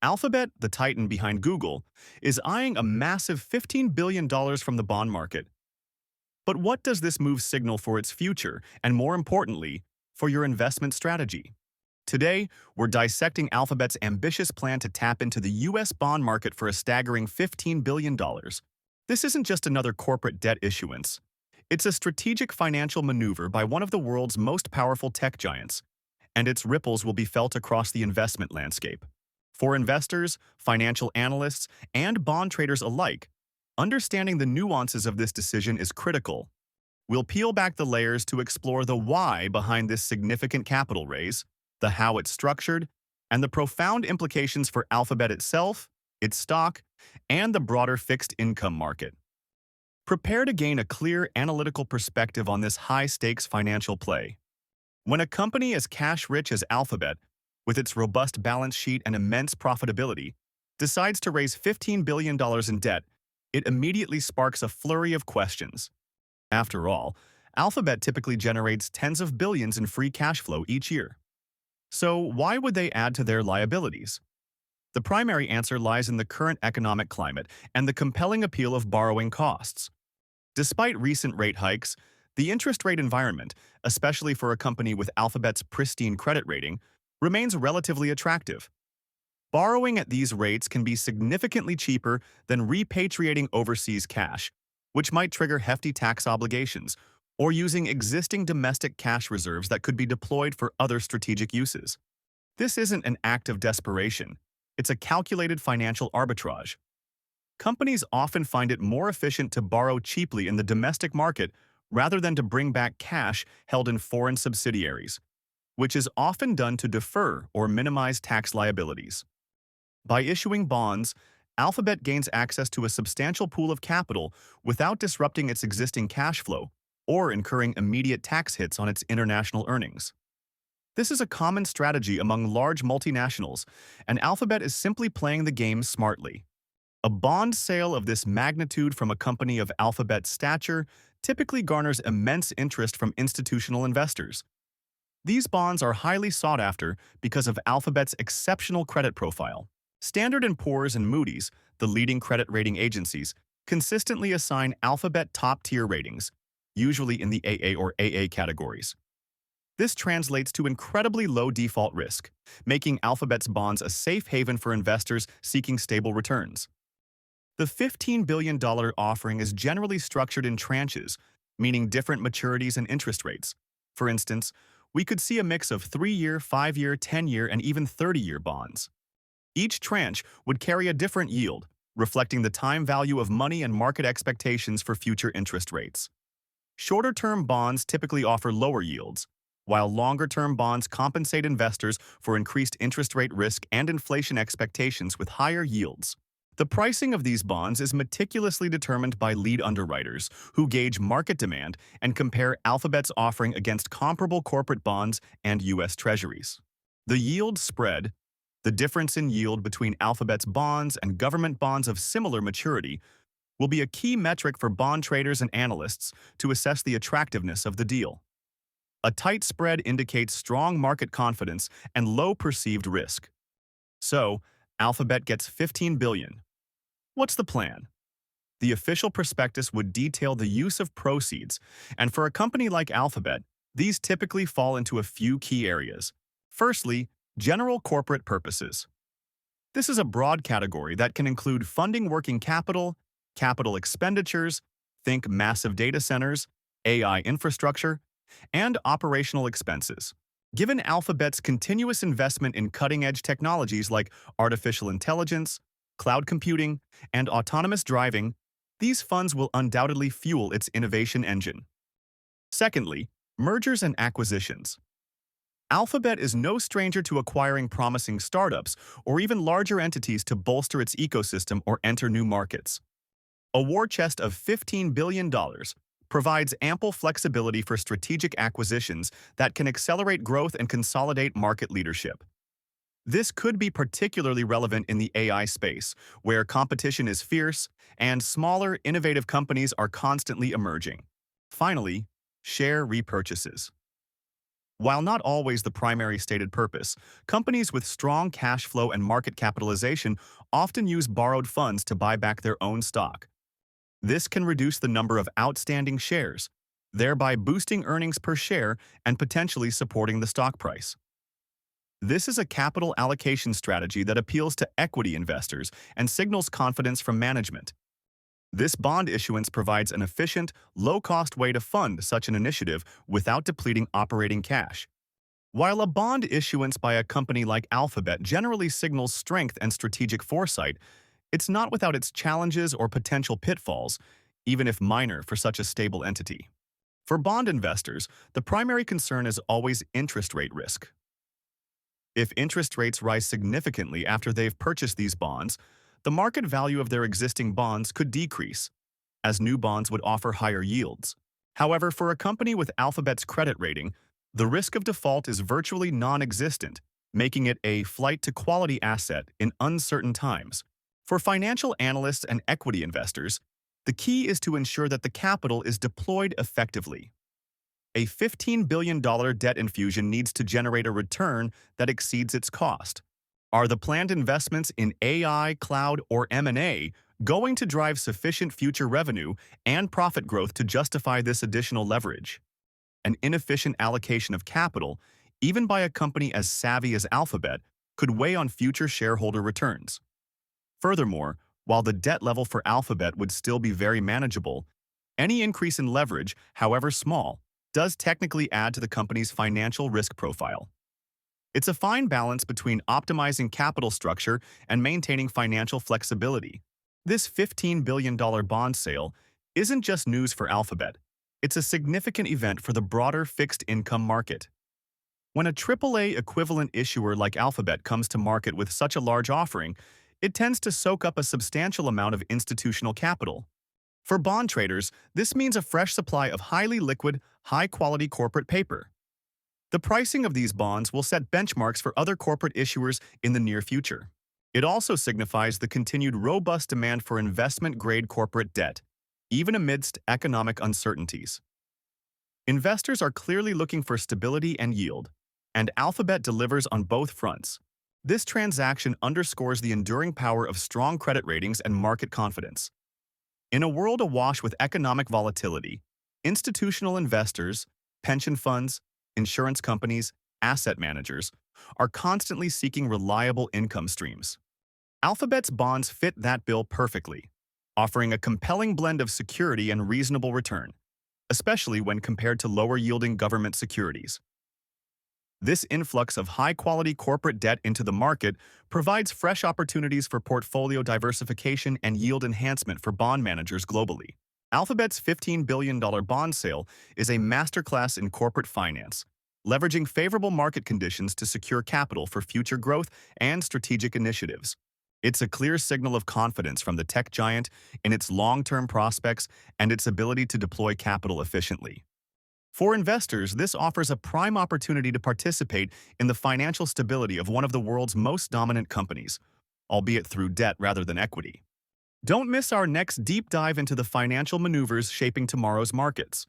Alphabet, the titan behind Google, is eyeing a massive $15 billion from the bond market. But what does this move signal for its future, and more importantly, for your investment strategy? Today, we're dissecting Alphabet's ambitious plan to tap into the US bond market for a staggering $15 billion. This isn't just another corporate debt issuance. It's a strategic financial maneuver by one of the world's most powerful tech giants, and its ripples will be felt across the investment landscape. For investors, financial analysts, and bond traders alike, understanding the nuances of this decision is critical. We'll peel back the layers to explore the why behind this significant capital raise, the how it's structured, and the profound implications for Alphabet itself, its stock, and the broader fixed income market. Prepare to gain a clear analytical perspective on this high-stakes financial play. When a company as cash-rich as Alphabet, with its robust balance sheet and immense profitability, decides to raise $15 billion in debt, it immediately sparks a flurry of questions. After all, Alphabet typically generates tens of billions in free cash flow each year. So why would they add to their liabilities? The primary answer lies in the current economic climate and the compelling appeal of borrowing costs. Despite recent rate hikes, the interest rate environment, especially for a company with Alphabet's pristine credit rating, remains relatively attractive. Borrowing at these rates can be significantly cheaper than repatriating overseas cash, which might trigger hefty tax obligations, or using existing domestic cash reserves that could be deployed for other strategic uses. This isn't an act of desperation. It's a calculated financial arbitrage. Companies often find it more efficient to borrow cheaply in the domestic market rather than to bring back cash held in foreign subsidiaries, which is often done to defer or minimize tax liabilities. By issuing bonds, Alphabet gains access to a substantial pool of capital without disrupting its existing cash flow or incurring immediate tax hits on its international earnings. This is a common strategy among large multinationals, and Alphabet is simply playing the game smartly. A bond sale of this magnitude from a company of Alphabet's stature typically garners immense interest from institutional investors. These bonds are highly sought after because of Alphabet's exceptional credit profile. Standard & Poor's and Moody's, the leading credit rating agencies, consistently assign Alphabet top-tier ratings, usually in the AA or AA categories. This translates to incredibly low default risk, making Alphabet's bonds a safe haven for investors seeking stable returns. The $15 billion offering is generally structured in tranches, meaning different maturities and interest rates. For instance, we could see a mix of 3-year, 5-year, 10-year, and even 30-year bonds. Each tranche would carry a different yield, reflecting the time value of money and market expectations for future interest rates. Shorter-term bonds typically offer lower yields, while longer-term bonds compensate investors for increased interest rate risk and inflation expectations with higher yields. The pricing of these bonds is meticulously determined by lead underwriters who gauge market demand and compare Alphabet's offering against comparable corporate bonds and U.S. Treasuries. The yield spread, the difference in yield between Alphabet's bonds and government bonds of similar maturity, will be a key metric for bond traders and analysts to assess the attractiveness of the deal. A tight spread indicates strong market confidence and low perceived risk. So, Alphabet gets $15 billion. What's the plan? The official prospectus would detail the use of proceeds, and for a company like Alphabet, these typically fall into a few key areas. Firstly, general corporate purposes. This is a broad category that can include funding working capital, capital expenditures, think massive data centers, AI infrastructure, and operational expenses. Given Alphabet's continuous investment in cutting-edge technologies like artificial intelligence, cloud computing, and autonomous driving, these funds will undoubtedly fuel its innovation engine. Secondly, mergers and acquisitions. Alphabet is no stranger to acquiring promising startups or even larger entities to bolster its ecosystem or enter new markets. A war chest of $15 billion provides ample flexibility for strategic acquisitions that can accelerate growth and consolidate market leadership. This could be particularly relevant in the AI space, where competition is fierce and smaller, innovative companies are constantly emerging. Finally, share repurchases. While not always the primary stated purpose, companies with strong cash flow and market capitalization often use borrowed funds to buy back their own stock. This can reduce the number of outstanding shares, thereby boosting earnings per share and potentially supporting the stock price. This is a capital allocation strategy that appeals to equity investors and signals confidence from management. This bond issuance provides an efficient, low-cost way to fund such an initiative without depleting operating cash. While a bond issuance by a company like Alphabet generally signals strength and strategic foresight, it's not without its challenges or potential pitfalls, even if minor for such a stable entity. For bond investors, the primary concern is always interest rate risk. If interest rates rise significantly after they've purchased these bonds, the market value of their existing bonds could decrease, as new bonds would offer higher yields. However, for a company with Alphabet's credit rating, the risk of default is virtually non-existent, making it a flight-to-quality asset in uncertain times. For financial analysts and equity investors, the key is to ensure that the capital is deployed effectively. A $15 billion debt infusion needs to generate a return that exceeds its cost. Are the planned investments in AI, cloud, or M&A going to drive sufficient future revenue and profit growth to justify this additional leverage? An inefficient allocation of capital, even by a company as savvy as Alphabet, could weigh on future shareholder returns. Furthermore, while the debt level for Alphabet would still be very manageable, any increase in leverage, however small, does technically add to the company's financial risk profile. It's a fine balance between optimizing capital structure and maintaining financial flexibility. This $15 billion bond sale isn't just news for Alphabet. It's a significant event for the broader fixed-income market. When a AAA equivalent issuer like Alphabet comes to market with such a large offering, it tends to soak up a substantial amount of institutional capital. For bond traders, this means a fresh supply of highly liquid, high-quality corporate paper. The pricing of these bonds will set benchmarks for other corporate issuers in the near future. It also signifies the continued robust demand for investment-grade corporate debt, even amidst economic uncertainties. Investors are clearly looking for stability and yield, and Alphabet delivers on both fronts. This transaction underscores the enduring power of strong credit ratings and market confidence. In a world awash with economic volatility, institutional investors, pension funds, insurance companies, asset managers are constantly seeking reliable income streams. Alphabet's bonds fit that bill perfectly, offering a compelling blend of security and reasonable return, especially when compared to lower-yielding government securities. This influx of high-quality corporate debt into the market provides fresh opportunities for portfolio diversification and yield enhancement for bond managers globally. Alphabet's $15 billion bond sale is a masterclass in corporate finance, leveraging favorable market conditions to secure capital for future growth and strategic initiatives. It's a clear signal of confidence from the tech giant in its long-term prospects and its ability to deploy capital efficiently. For investors, this offers a prime opportunity to participate in the financial stability of one of the world's most dominant companies, albeit through debt rather than equity. Don't miss our next deep dive into the financial maneuvers shaping tomorrow's markets.